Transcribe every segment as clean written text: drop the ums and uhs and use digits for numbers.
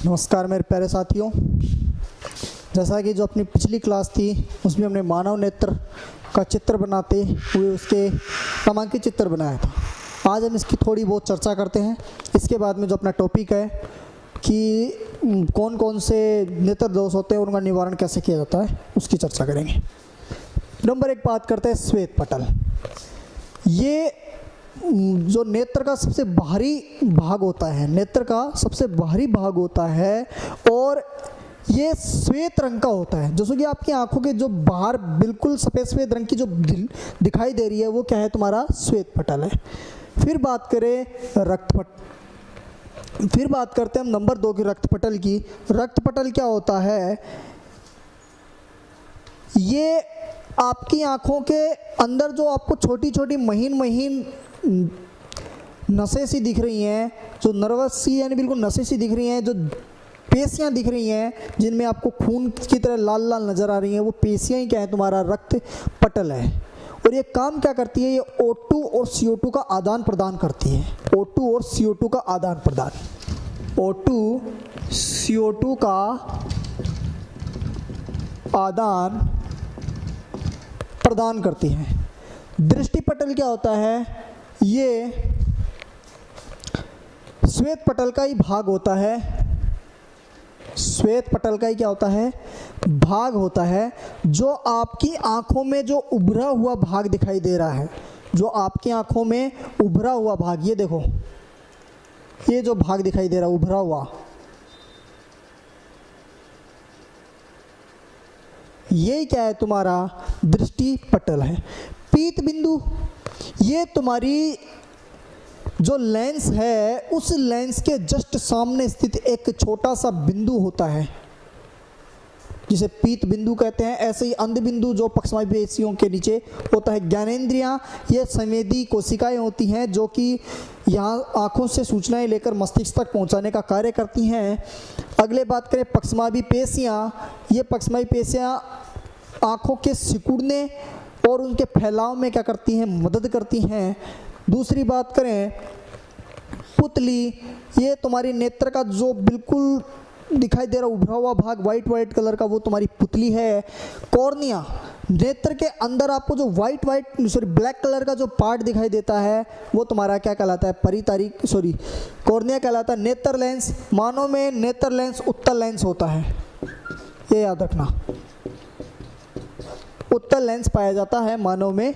नमस्कार मेरे प्यारे साथियों। जैसा कि जो अपनी पिछली क्लास थी उसमें हमने मानव नेत्र का चित्र बनाते हुए उसके क्रमांकित चित्र बनाया था। आज हम इसकी थोड़ी बहुत चर्चा करते हैं। इसके बाद में जो अपना टॉपिक है कि कौन कौन से नेत्र दोष होते हैं और उनका निवारण कैसे किया जाता है उसकी चर्चा करेंगे। नंबर एक बात करते हैं श्वेत पटल। ये जो नेत्र का सबसे बाहरी भाग होता है, नेत्र का सबसे बाहरी भाग होता है और ये श्वेत रंग का होता है। जैसे कि आपकी आंखों के जो बाहर बिल्कुल सफ़ेद सफ़ेद रंग की जो दिखाई दे रही है वो क्या है, तुम्हारा श्वेत पटल है। फिर बात करें फिर बात करते हैं हम नंबर 2 की रक्त पटल की। रक्त पटल क्या होता है? ये आपकी आंखों के अंदर जो आपको छोटी छोटी महीन नसें सी दिख रही हैं, जो नर्वस सी यानी बिल्कुल नसें सी दिख रही हैं, जो पेशियां दिख रही हैं जिनमें आपको खून की तरह लाल लाल नज़र आ रही हैं, वो पेशियां ही क्या है, तुम्हारा रक्त पटल है। और ये काम क्या करती है? ये O2 और CO2 का आदान प्रदान करती है। O2 और CO2 का आदान प्रदान, O2 CO2 का आदान प्रदान करती है। दृष्टि पटल क्या होता है? ये श्वेत पटल का ही भाग होता है। श्वेत पटल का ही क्या होता है? भाग होता है। जो आपकी आंखों में जो उभरा हुआ भाग दिखाई दे रहा है, जो आपकी आंखों में उभरा हुआ भाग, ये देखो, ये जो भाग दिखाई दे रहा है उभरा हुआ, ये क्या है? तुम्हारा दृष्टि पटल है। पीत बिंदु, ये तुम्हारी जो लेंस है उस लेंस के जस्ट सामने स्थित एक छोटा सा बिंदु होता है जिसे पीत बिंदु कहते हैं। ऐसे ही अंध बिंदु जो पक्षवायु पेशियों के नीचे होता है। ज्ञानेंद्रियां, ये संवेदी कोशिकाएं होती हैं जो कि यहाँ आँखों से सूचनाएं लेकर मस्तिष्क तक पहुँचाने का कार्य करती हैं। अगले बात करें पक्षवायु पेशियाँ। ये पक्षवायु पेशियाँ आँखों के सिकुड़ने और उनके फैलाव में क्या करती हैं? मदद करती हैं। दूसरी बात करें पुतली, ये तुम्हारी नेत्र का जो बिल्कुल दिखाई दे रहा उभरा हुआ भाग वाइट कलर का, वो तुम्हारी पुतली है। कॉर्निया, नेत्र के अंदर आपको जो ब्लैक कलर का जो पार्ट दिखाई देता है वो तुम्हारा क्या कहलाता है? कॉर्निया कहलाता है। नेत्र लेंस, मानव में नेत्र लेंस उत्तल लेंस होता है, ये याद रखना। उत्तल लेंस पाया जाता है मानव में,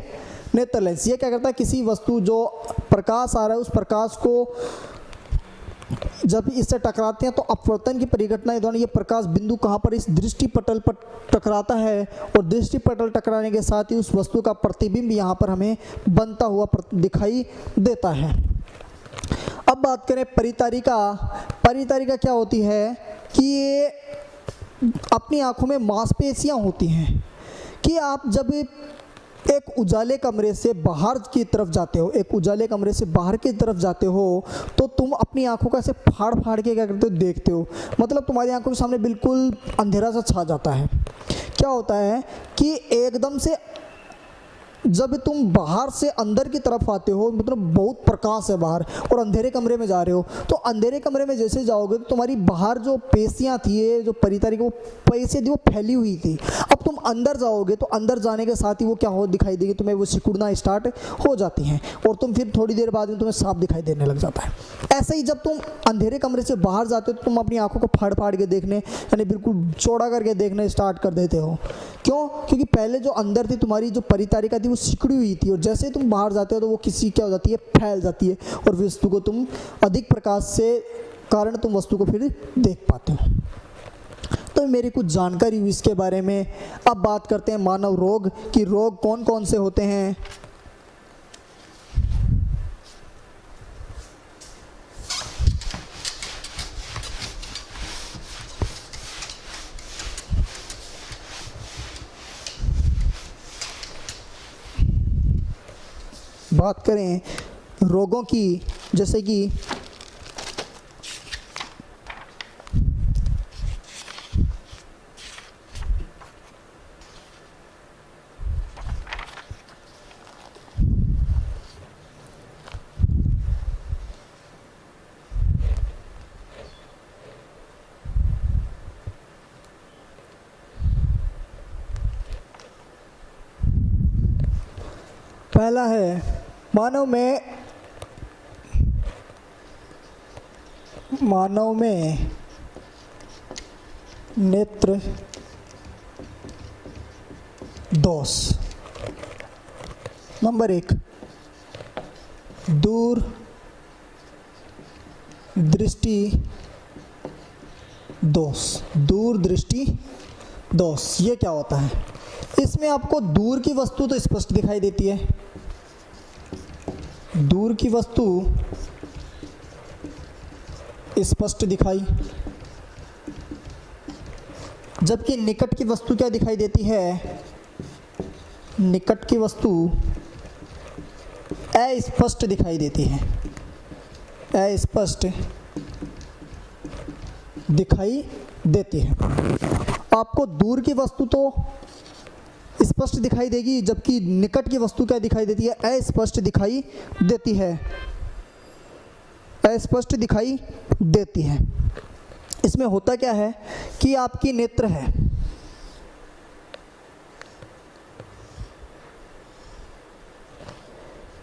नेत्र लेंस। ये क्या करता है? किसी वस्तु जो प्रकाश आ रहा है उस प्रकाश को जब इससे टकराते हैं तो अपवर्तन की परिघटना के दौरान ये प्रकाश बिंदु कहाँ पर? इस दृष्टि पटल पर टकराता है और दृष्टि पटल टकराने के साथ ही उस वस्तु का प्रतिबिंब यहाँ पर हमें बनता हुआ दिखाई देता है। अब बात करें परितारिका। परितारिका क्या होती है कि ये अपनी आंखों में मांसपेशियाँ होती हैं कि आप जब एक उजाले कमरे से बाहर की तरफ जाते हो, एक उजाले कमरे से बाहर की तरफ जाते हो तो तुम अपनी आंखों का ऐसे फाड़ फाड़ के क्या करते हो? देखते हो। मतलब तुम्हारी आंखों के सामने बिल्कुल अंधेरा सा छा जाता है। क्या होता है कि एकदम से जब तुम बाहर से अंदर की तरफ आते हो, मतलब बहुत प्रकाश है बाहर और अंधेरे कमरे में जा रहे हो, तो अंधेरे कमरे में जैसे जाओगे तो तुम्हारी बाहर जो पेशियाँ थी, जो परितारिका, वो पेशियाँ थी वो फैली हुई थी। अब तुम अंदर जाओगे तो अंदर जाने के साथ ही वो क्या हो दिखाई देगी तुम्हें? वो सिकुड़ना स्टार्ट हो जाती हैं और तुम फिर थोड़ी देर बाद में तुम्हें साफ दिखाई देने लग जाता है। ऐसे ही जब तुम अंधेरे कमरे से बाहर जाते हो तो तुम अपनी आंखों को फाड़ फाड़ के देखने, यानी बिल्कुल चौड़ा करके देखने स्टार्ट कर देते हो। क्यों? क्योंकि पहले जो अंदर थी तुम्हारी जो परितारिका थी वो सिकुड़ी हुई थी और जैसे ही तुम बाहर जाते हो तो वो किसी क्या हो जाती है? फैल जाती है और वस्तु को तुम अधिक प्रकाश से कारण तुम वस्तु को फिर देख पाते हो। तो मेरी कुछ जानकारी हुई इसके बारे में। अब बात करते हैं मानव रोग कि रोग कौन कौन से होते हैं। बात करें रोगों की, जैसे कि पहला है मानव में नेत्र दोष। नंबर 1, दूर दृष्टि दोष। दूर दृष्टि दोष ये क्या होता है? इसमें आपको दूर की वस्तु तो स्पष्ट दिखाई देती है, दूर की वस्तु स्पष्ट दिखाई, जबकि निकट की वस्तु क्या दिखाई देती है? निकट की वस्तु अस्पष्ट दिखाई देती है, अस्पष्ट दिखाई देती है। आपको दूर की वस्तु तो स्पष्ट दिखाई देगी, जबकि निकट की वस्तु क्या दिखाई देती है? अस्पष्ट दिखाई देती है, अस्पष्ट दिखाई देती है। इसमें होता क्या है कि आपकी नेत्र है,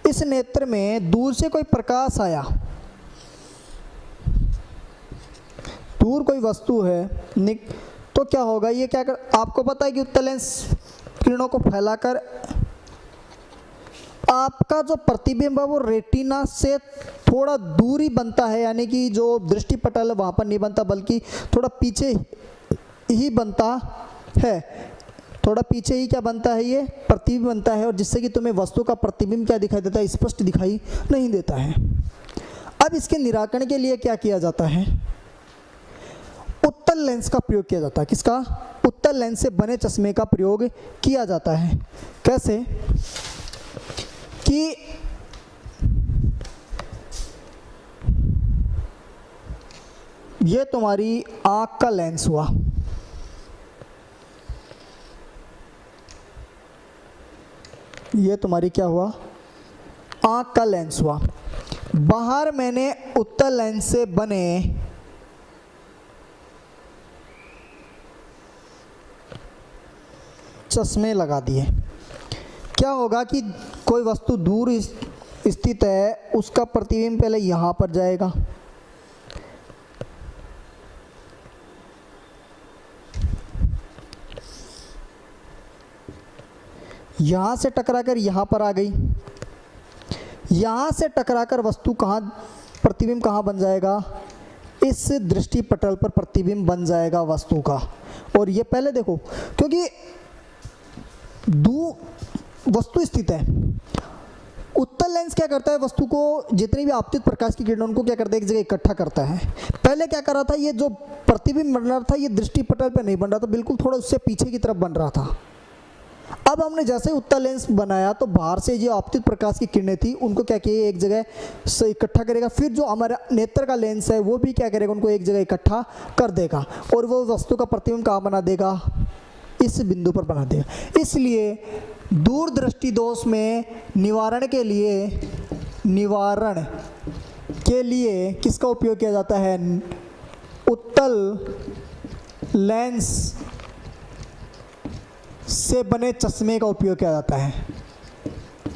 इस नेत्र में दूर से कोई प्रकाश आया, दूर कोई वस्तु है, तो क्या होगा? ये क्या कर, आपको पता है कि उत्तल लेंस किरणों को फैलाकर आपका जो प्रतिबिंब है वो रेटिना से थोड़ा दूर ही बनता है, यानी कि जो दृष्टि पटल है वहाँ पर नहीं बनता, बल्कि थोड़ा पीछे ही बनता है, थोड़ा पीछे ही क्या बनता है? ये प्रतिबिंब बनता है, और जिससे कि तुम्हें वस्तु का प्रतिबिंब क्या दिखाई देता है? स्पष्ट दिखाई नहीं देता है। अब इसके निराकरण के लिए क्या किया जाता है? उत्तल लेंस का प्रयोग किया जाता है। किसका? उत्तल लेंस से बने चश्मे का प्रयोग किया जाता है। कैसे? कि ये तुम्हारी आंख का लेंस हुआ, ये तुम्हारी क्या हुआ? आंख का लेंस हुआ। बाहर मैंने उत्तल लेंस से बने चश्मे लगा दिए। क्या होगा कि कोई वस्तु दूर स्थित है, उसका प्रतिबिंब पहले यहाँ पर जाएगा, यहाँ से टकराकर यहाँ पर आ गई, यहाँ से टकराकर वस्तु कहाँ, प्रतिबिंब कहाँ बन जाएगा? इस दृष्टि पटल पर प्रतिबिंब बन जाएगा वस्तु का। और ये पहले देखो, क्योंकि वस्तु स्थित है, उत्तल लेंस क्या करता है? वस्तु को जितनी भी आपतित प्रकाश की किरणों उनको क्या करता है? एक जगह इकट्ठा करता है। पहले क्या कर रहा था? ये जो प्रतिबिंब बन रहा था ये दृष्टि पटल पे नहीं बन रहा था, बिल्कुल थोड़ा उससे पीछे की तरफ बन रहा था। अब हमने जैसे उत्तल लेंस बनाया तो बाहर से जो आपतित प्रकाश की किरणें थी उनको क्या किया? एक जगह से इकट्ठा करेगा। फिर जो हमारा नेत्र का लेंस है वो भी क्या करेगा? उनको एक जगह इकट्ठा कर देगा, और वो वस्तु का प्रतिबिंब कहाँ बना देगा? इस बिंदु पर बना देगा। इसलिए दूर दृष्टि दोष में निवारण के लिए किसका उपयोग किया जाता है? उत्तल लेंस से बने चश्मे का उपयोग किया जाता है।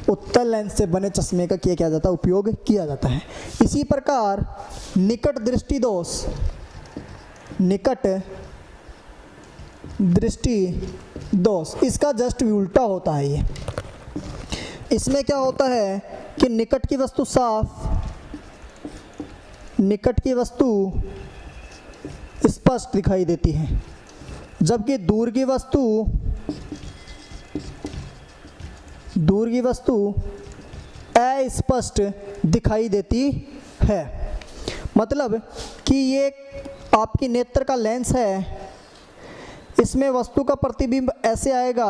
उत्तल लेंस से बने चश्मे का किया जाता है, उपयोग किया जाता है। इसी प्रकार निकट दृष्टि दोष, निकट दृष्टि दोष, इसका जस्ट उल्टा होता है। ये इसमें क्या होता है कि निकट की वस्तु साफ, निकट की वस्तु स्पष्ट दिखाई देती है, जबकि दूर की वस्तु अस्पष्ट दिखाई देती है। मतलब कि ये आपकी नेत्र का लेंस है, इसमें वस्तु का प्रतिबिंब ऐसे आएगा,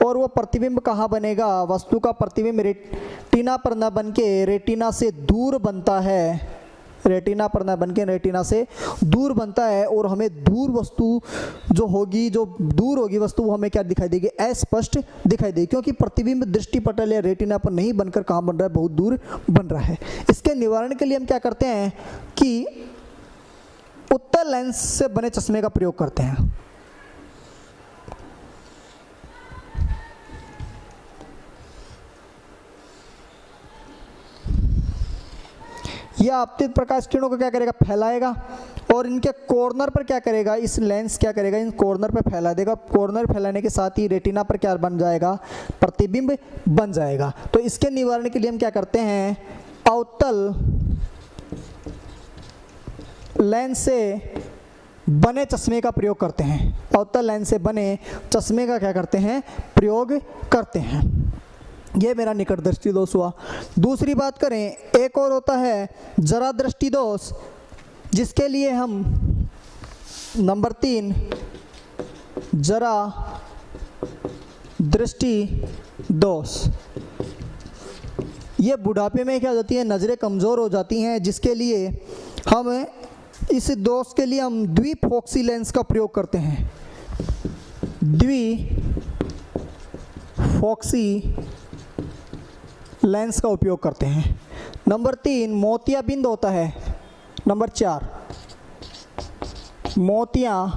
और वो प्रतिबिंब कहाँ बनेगा? वस्तु का प्रतिबिंब रेटिना पर न बन के रेटिना से दूर बनता है, रेटिना पर न बन के रेटिना से दूर बनता है, और हमें दूर वस्तु जो होगी, जो दूर होगी वस्तु, वो हमें क्या दिखाई देगी? अस्पष्ट दिखाई देगी, क्योंकि प्रतिबिंब दृष्टि पटल या रेटिना पर नहीं बनकर कहाँ बन रहा है? बहुत दूर बन रहा है। इसके निवारण के लिए हम क्या करते हैं कि उत्तल लेंस से बने चश्मे का प्रयोग करते हैं। यह आपतित प्रकाश किरणों को क्या करेगा, फैलाएगा और इनके कॉर्नर पर क्या करेगा, इस लेंस क्या करेगा, इन कॉर्नर पर फैला देगा। कॉर्नर फैलाने के साथ ही रेटिना पर क्या बन जाएगा, प्रतिबिंब बन जाएगा। तो इसके निवारण के लिए हम क्या करते हैं, अवतल लेंस से बने चश्मे का प्रयोग करते हैं। अवतल लेंस से बने चश्मे का क्या करते हैं, प्रयोग करते हैं। ये मेरा निकट दृष्टि दोष हुआ। दूसरी बात करें, एक और होता है जरा दृष्टि दोष, जिसके लिए हम नंबर 3 जरा दृष्टि दोष। ये बुढ़ापे में क्या हो जाती है, नज़रें कमज़ोर हो जाती हैं, जिसके लिए हम इस दोष के लिए हम द्विफोक्सी लेंस का प्रयोग करते हैं। द्विफोक्सी लेंस का उपयोग करते हैं। नंबर 3 मोतियाबिंद होता है। नंबर 4 मोतियाबिंद।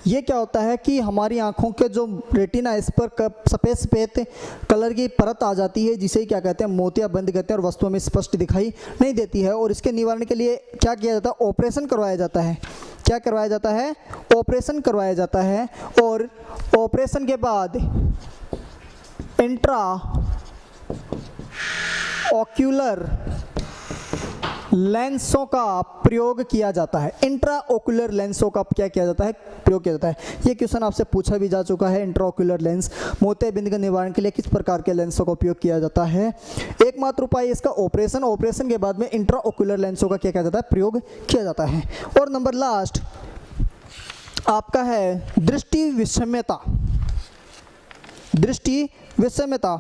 ये क्या होता है कि हमारी आँखों के जो रेटिना इस पर सफ़ेद सफ़ेद कलर की परत आ जाती है, जिसे क्या कहते हैं, मोतियाबिंद कहते हैं, और वस्तुओं में स्पष्ट दिखाई नहीं देती है। और इसके निवारण के लिए क्या किया जाता है, ऑपरेशन करवाया जाता है। क्या करवाया जाता है, ऑपरेशन करवाया जाता है। और ऑपरेशन के बाद इंट्रा ऑक्यूलर लेंसों का प्रयोग किया जाता है। इंट्रा ऑक्यूलर लेंसों का क्या किया जाता है, प्रयोग किया जाता है। ये क्वेश्चन आपसे पूछा भी जा चुका है। इंट्रा ऑक्यूलर लेंस, मोतियाबिंद के निवारण के लिए किस प्रकार के लेंसों का उपयोग किया जाता है। एकमात्र उपाय इसका ऑपरेशन। ऑपरेशन के बाद में इंट्रा ऑक्यूलर लेंसों का क्या किया जाता है, प्रयोग किया जाता है। और नंबर लास्ट आपका है दृष्टि विषम्यता। दृष्टि विषम्यता,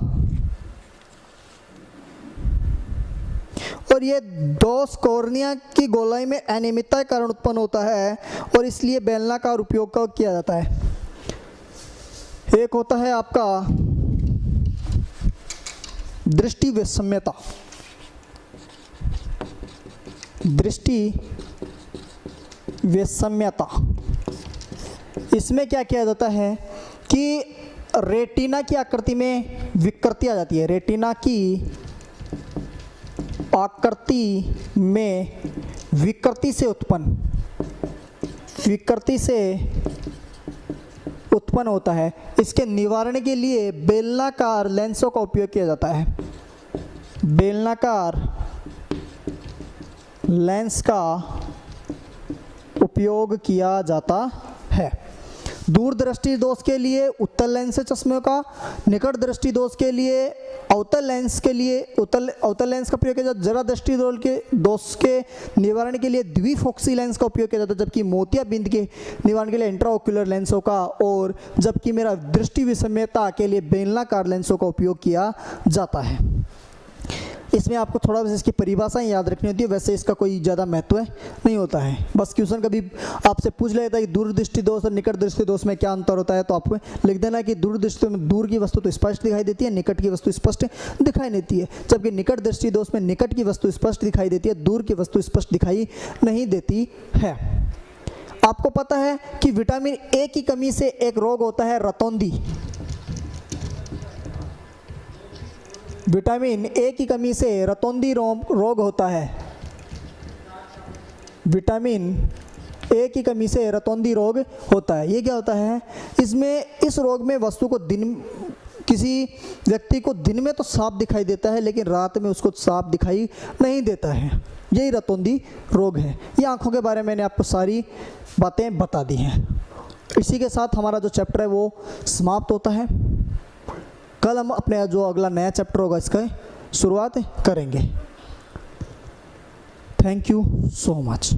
और ये दोष कॉर्निया की गोलाई में अनियमितता के कारण उत्पन्न होता है और इसलिए बेलनाकार उपयोग का किया जाता है। एक होता है आपका दृष्टि विषम्यता। दृष्टि विषम्यता, इसमें क्या किया जाता है कि रेटिना की आकृति में विकृति आ जाती है। रेटिना की आकृति में विकृति से उत्पन्न होता है। इसके निवारण के लिए बेलनाकार लेंसों का उपयोग किया जाता है। बेलनाकार लेंस का उपयोग किया जाता है। दूरदृष्टि दोष के लिए उत्तल लेंस से चश्मे का, निकट दृष्टि दोष के लिए अवतल लेंस के लिए अवतल लेंस का प्रयोग किया जाता है। जरा दृष्टि दोष के निवारण के लिए द्विफोक्सी लेंस का उपयोग किया जाता है, जबकि मोतियाबिंद के निवारण के लिए इंट्राओक्यूलर लेंसों का, और जबकि मेरा दृष्टि विषम्यता के लिए बेलनाकार लेंसों का उपयोग किया जाता है। इसमें आपको थोड़ा बस इसकी परिभाषाएं याद रखनी होती है, वैसे इसका कोई ज़्यादा महत्व नहीं होता है। बस क्वेश्चन कभी आपसे पूछ लेता है कि दूरदृष्टि दोष और निकट दृष्टि दोष में क्या अंतर होता है, तो आप लिख देना कि दूरदृष्टि में दूर की वस्तु तो स्पष्ट दिखाई देती है, निकट की वस्तु स्पष्ट दिखाई नहीं देती है, जबकि निकट दृष्टि दोष में निकट की वस्तु स्पष्ट दिखाई देती है, दूर की वस्तु स्पष्ट दिखाई नहीं देती है। आपको पता है कि विटामिन ए की कमी से एक रोग होता है रतौंधी। विटामिन ए की कमी से रतौंधी रोग होता है। विटामिन ए की कमी से रतौंधी रोग होता है। ये क्या होता है, इसमें इस रोग में वस्तु को किसी व्यक्ति को दिन में तो साफ दिखाई देता है, लेकिन रात में उसको साफ दिखाई नहीं देता है। यही रतौंधी रोग है। ये आँखों के बारे में मैंने आपको सारी बातें बता दी हैं। इसी के साथ हमारा जो चैप्टर है वो समाप्त होता है। कल हम अपने जो अगला नया चैप्टर होगा इसका शुरुआत करेंगे। Thank you so much.